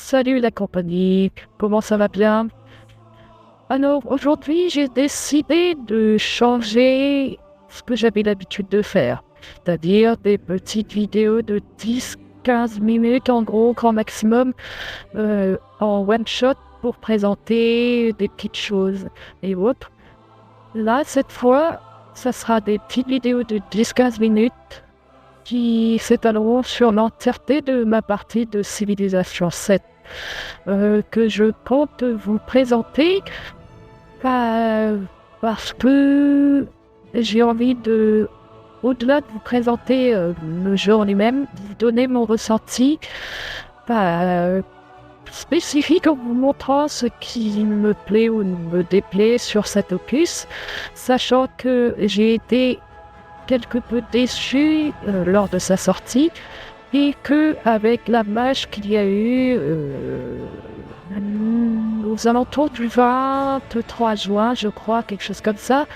Salut la compagnie, comment ça va bien? Alors aujourd'hui j'ai décidé de changer ce que j'avais l'habitude de faire, c'est-à-dire des petites vidéos de 10-15 minutes en gros, grand maximum, en one shot pour présenter des petites choses et autres. Là cette fois, ça sera des petites vidéos de 10-15 minutes qui s'étaleront sur l'entièreté de ma partie de Civilisation 7. Que je compte vous présenter parce que j'ai envie de, au-delà de vous présenter le jeu en lui-même, vous donner mon ressenti euh, spécifique en vous montrant ce qui me plaît ou me déplaît sur cet opus, sachant que j'ai été quelque peu déçu lors de sa sortie et que avec la mâche qu'il y a eu aux alentours du 23 juin, je crois, quelque chose comme ça,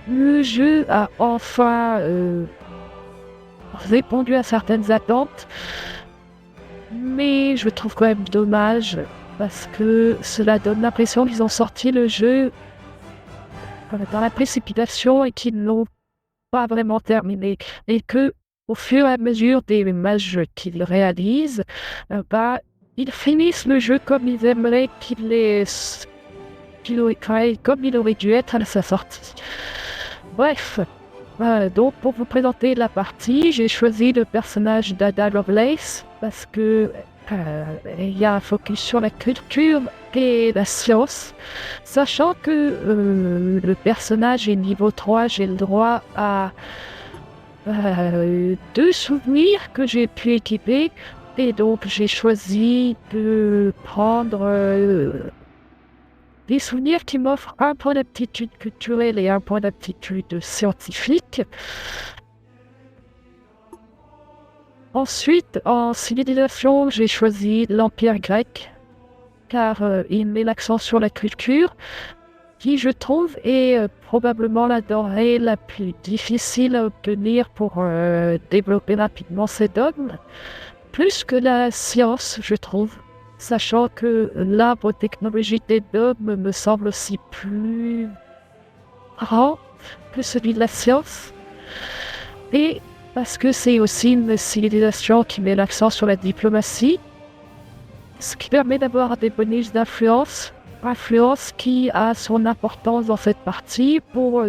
le jeu a enfin répondu à certaines attentes, mais je trouve quand même dommage parce que cela donne l'impression qu'ils ont sorti le jeu dans la précipitation et qu'ils n'ont pas vraiment terminé et que au fur et à mesure des matchs qu'ils réalisent, ils finissent le jeu comme ils aimeraient comme il aurait dû être à sa sortie. Bref, donc pour vous présenter la partie, j'ai choisi le personnage d'Ada Lovelace parce que il y a un focus sur la culture et la science, sachant que le personnage est niveau 3, j'ai le droit à 2 souvenirs que j'ai pu équiper et donc j'ai choisi de prendre des souvenirs qui m'offrent un point d'aptitude culturelle et un point d'aptitude scientifique. Ensuite, en civilisation, j'ai choisi l'Empire grec car il met l'accent sur la culture qui, je trouve, est probablement la denrée la plus difficile à obtenir pour développer rapidement ces dogmes, plus que la science, je trouve, sachant que l'arbre technologique des dogmes me semble aussi plus grand que celui de la science, et parce que c'est aussi une civilisation qui met l'accent sur la diplomatie, ce qui permet d'avoir des bonus d'influence qui a son importance dans cette partie pour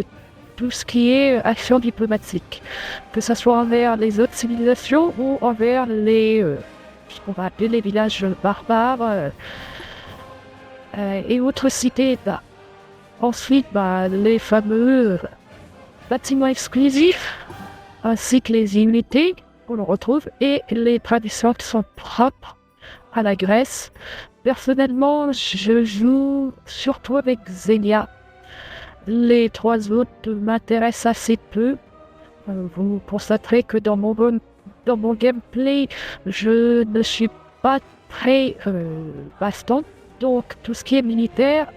tout ce qui est action diplomatique, que ce soit envers les autres civilisations ou envers ce qu'on va appeler les villages barbares et autres cités-États. Ensuite, les fameux bâtiments exclusifs, ainsi que les unités qu'on retrouve et les traditions qui sont propres à la Grèce. Personnellement, je joue surtout avec Xenia. Les 3 autres m'intéressent assez peu. Vous constaterez que dans mon gameplay, je ne suis pas très baston. Donc tout ce qui est militaire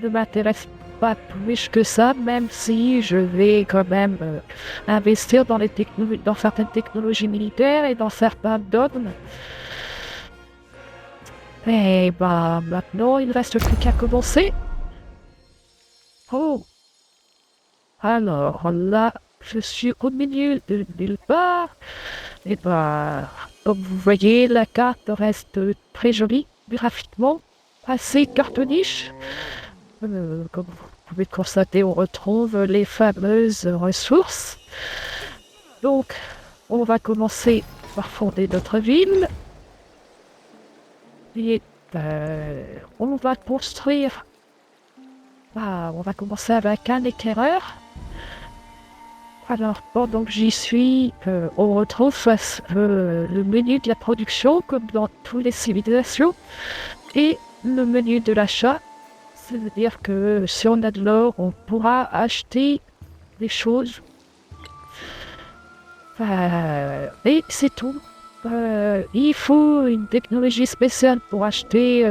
ne m'intéresse pas plus que ça, même si je vais quand même investir dans certaines technologies militaires et dans certains dogmes. Et maintenant, il ne reste plus qu'à commencer. Oh, alors là, je suis au milieu de nulle part. Et comme vous voyez, la carte reste très jolie, graphiquement, assez cartoonish. Comme vous pouvez le constater, on retrouve les fameuses ressources. Donc, on va commencer par fonder notre ville. Et on va construire. On va commencer avec un éclaireur. Alors, pendant que j'y suis, on retrouve le menu de la production, comme dans toutes les civilisations, et le menu de l'achat. C'est-à-dire que si on a de l'or, on pourra acheter des choses. Et c'est tout. Il faut une technologie spéciale pour acheter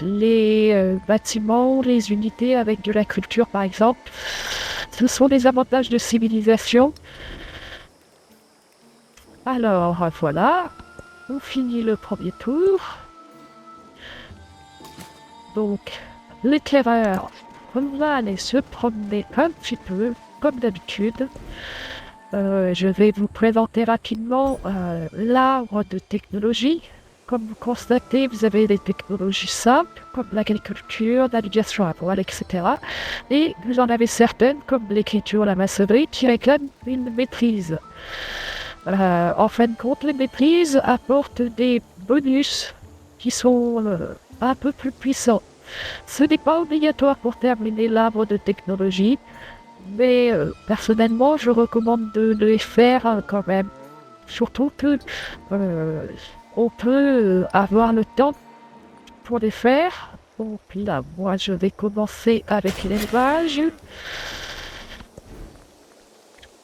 les bâtiments, les unités avec de la culture par exemple. Ce sont des avantages de civilisation. Alors voilà, on finit le premier tour. Donc, l'éclaireur, on va aller se promener un petit peu, comme d'habitude. Je vais vous présenter rapidement l'arbre de technologie. Comme vous constatez, vous avez des technologies simples, comme l'agriculture, la navigation à voile, etc. Et vous en avez certaines, comme l'écriture, la maçonnerie, qui réclament une maîtrise. En fin de compte, les maîtrises apportent des bonus qui sont un peu plus puissants. Ce n'est pas obligatoire pour terminer l'arbre de technologie, mais personnellement, je recommande de les faire quand même. Surtout que on peut avoir le temps pour les faire. Donc là, moi, je vais commencer avec l'élevage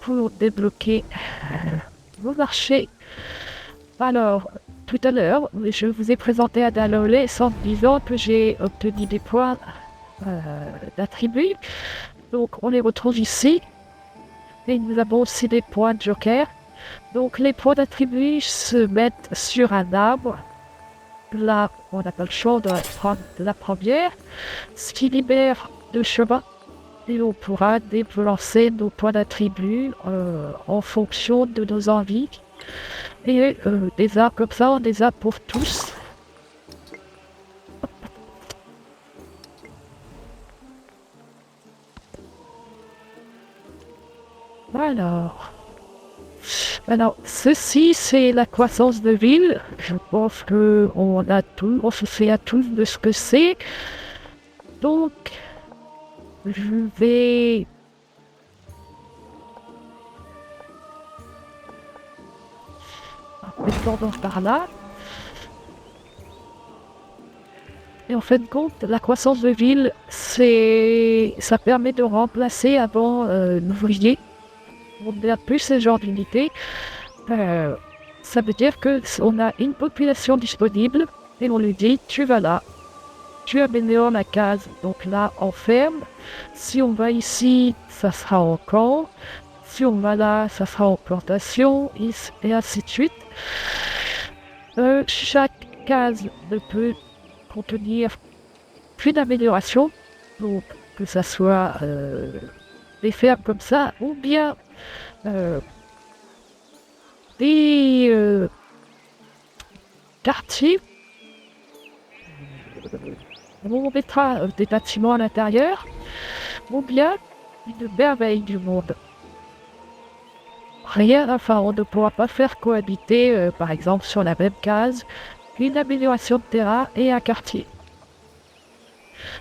pour débloquer vos marchés. Alors, tout à l'heure, je vous ai présenté Adalolé en disant que j'ai obtenu des points d'attribut. Donc, on les retrouve ici. Et nous avons aussi des points de joker. Donc, les points d'attribut se mettent sur un arbre. Là, on n'a pas le choix de prendre la première, ce qui libère deux chemins. Et on pourra déplacer nos points d'attribut en fonction de nos envies. Et des arbres comme ça, on les a pour tous. Alors, ceci c'est la croissance de ville. Je pense que on se fait à tous de ce que c'est. Donc, je vais descendre par là. Et en fin de compte, la croissance de ville, ça permet de remplacer avant l'ouvrier. On n'a plus ce genre d'unité. Ça veut dire que on a une population disponible et on lui dit tu vas là, tu améliores la case, donc là on ferme. Si on va ici, ça sera en camp. Si on va là, ça sera en plantation, et ainsi de suite. Chaque case ne peut contenir plus d'amélioration, donc que ça soit des fermes comme ça, ou bien des quartiers où on mettra des bâtiments à l'intérieur, ou bien une merveille du monde. Rien, enfin, on ne pourra pas faire cohabiter, par exemple, sur la même case, une amélioration de terrain et un quartier.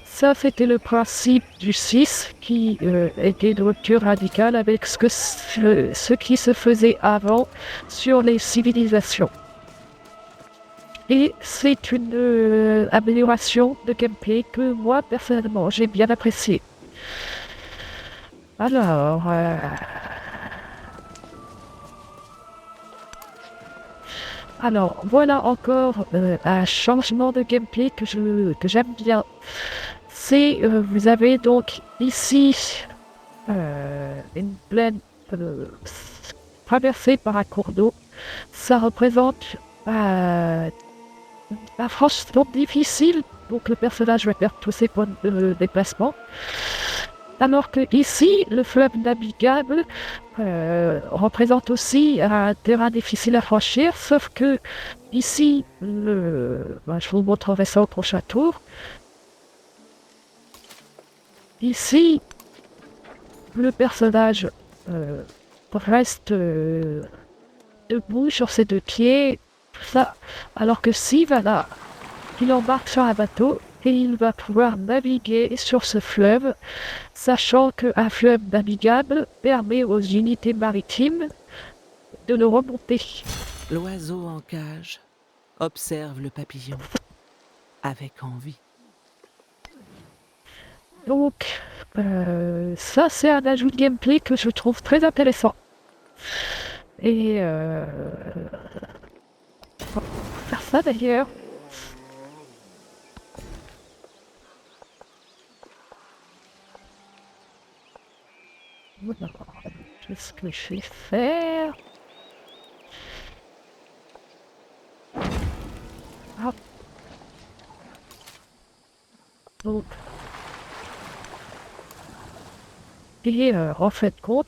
Ça, c'était le principe du 6 qui était de rupture radicale avec ce qui se faisait avant sur les civilisations. Et c'est une amélioration de gameplay que moi, personnellement, j'ai bien apprécié. Alors, voilà encore un changement de gameplay que j'aime bien. Vous avez donc ici une plaine traversée par un cours d'eau. Ça représente un franchement difficile, donc le personnage va perdre tous ses points de déplacement. Alors que ici, le fleuve navigable représente aussi un terrain difficile à franchir, sauf que ici, je vous montrerai ça au prochain tour. Ici, le personnage reste debout sur ses deux pieds, ça, alors que si voilà, il embarque sur un bateau et il va pouvoir naviguer sur ce fleuve, sachant qu'un fleuve navigable permet aux unités maritimes de le remonter. L'oiseau en cage observe le papillon avec envie. Donc, ça c'est un ajout de gameplay que je trouve très intéressant. Et on va faire ça d'ailleurs. Voilà. Qu'est-ce que je vais faire? Hop. Donc, et en fait, compte,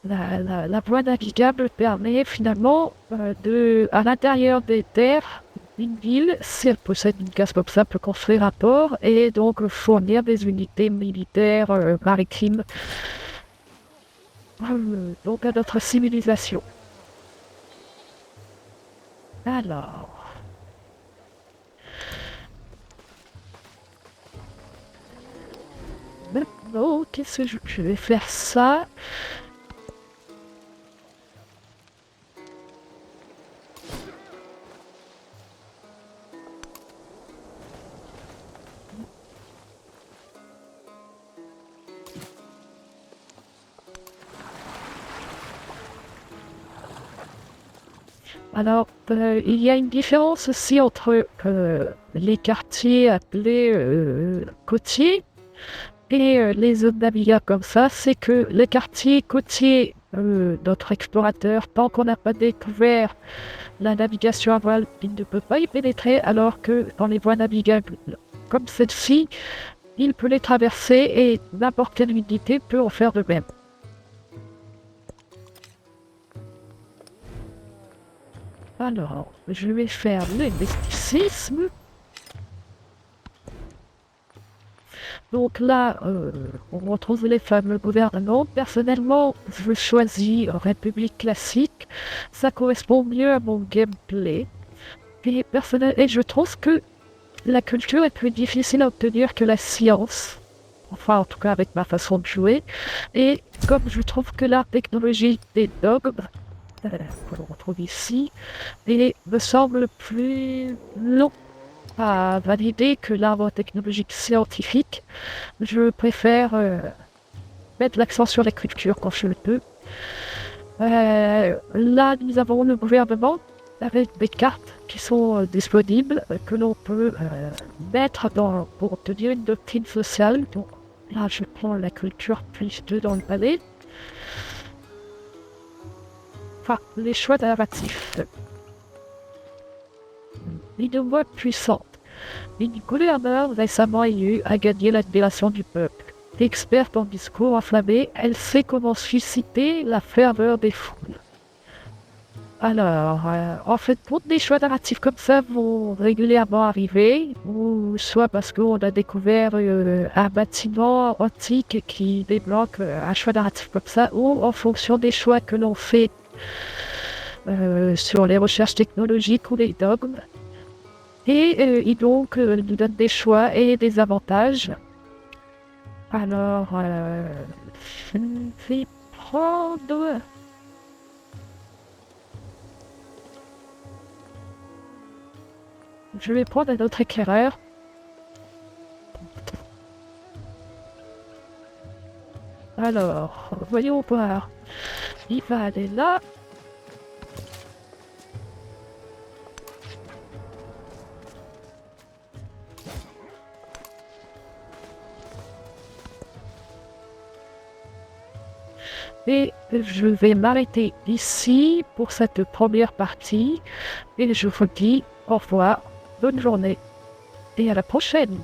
la voie navigable permet finalement à l'intérieur des terres d'une ville, si elle possède une case comme ça, peut construire un port et donc fournir des unités militaires maritimes donc à notre civilisation. Alors, maintenant, qu'est-ce que je vais faire ça? Alors, il y a une différence aussi entre les quartiers appelés côtiers et les zones navigables comme ça, c'est que les quartiers côtiers, notre explorateur, tant qu'on n'a pas découvert la navigation à voile, il ne peut pas y pénétrer, alors que dans les voies navigables comme celle-ci, il peut les traverser et n'importe quelle unité peut en faire de même. Alors, je vais faire le mysticisme. Donc là, on retrouve les fameux gouvernements. Personnellement, je choisis République classique. Ça correspond mieux à mon gameplay. Et je trouve que la culture est plus difficile à obtenir que la science. Enfin, en tout cas, avec ma façon de jouer. Et comme je trouve que la technologie des dogmes, que l'on retrouve ici, et me semble plus long à valider que l'arbre technologique scientifique, je préfère mettre l'accent sur la culture quand je le peux. Là, nous avons le gouvernement avec des cartes qui sont disponibles, que l'on peut mettre pour obtenir une doctrine sociale. Donc là, je prends la culture plus 2 dans le palais. Enfin, les choix narratifs. Une voix puissante. Une gouverneur récemment élue a gagné l'admiration du peuple. Experte en discours enflammés, elle sait comment susciter la ferveur des foules. Alors, en fait, pour des choix narratifs comme ça vont régulièrement arriver, ou soit parce qu'on a découvert un bâtiment antique qui débloque un choix narratif comme ça, ou en fonction des choix que l'on fait sur les recherches technologiques ou les dogmes. Et donc, nous donne des choix et des avantages. Alors, je vais prendre... Je vais prendre un autre éclaireur. Alors, voyons voir. Il va aller là. Et je vais m'arrêter ici pour cette première partie. Et je vous dis au revoir, bonne journée et à la prochaine.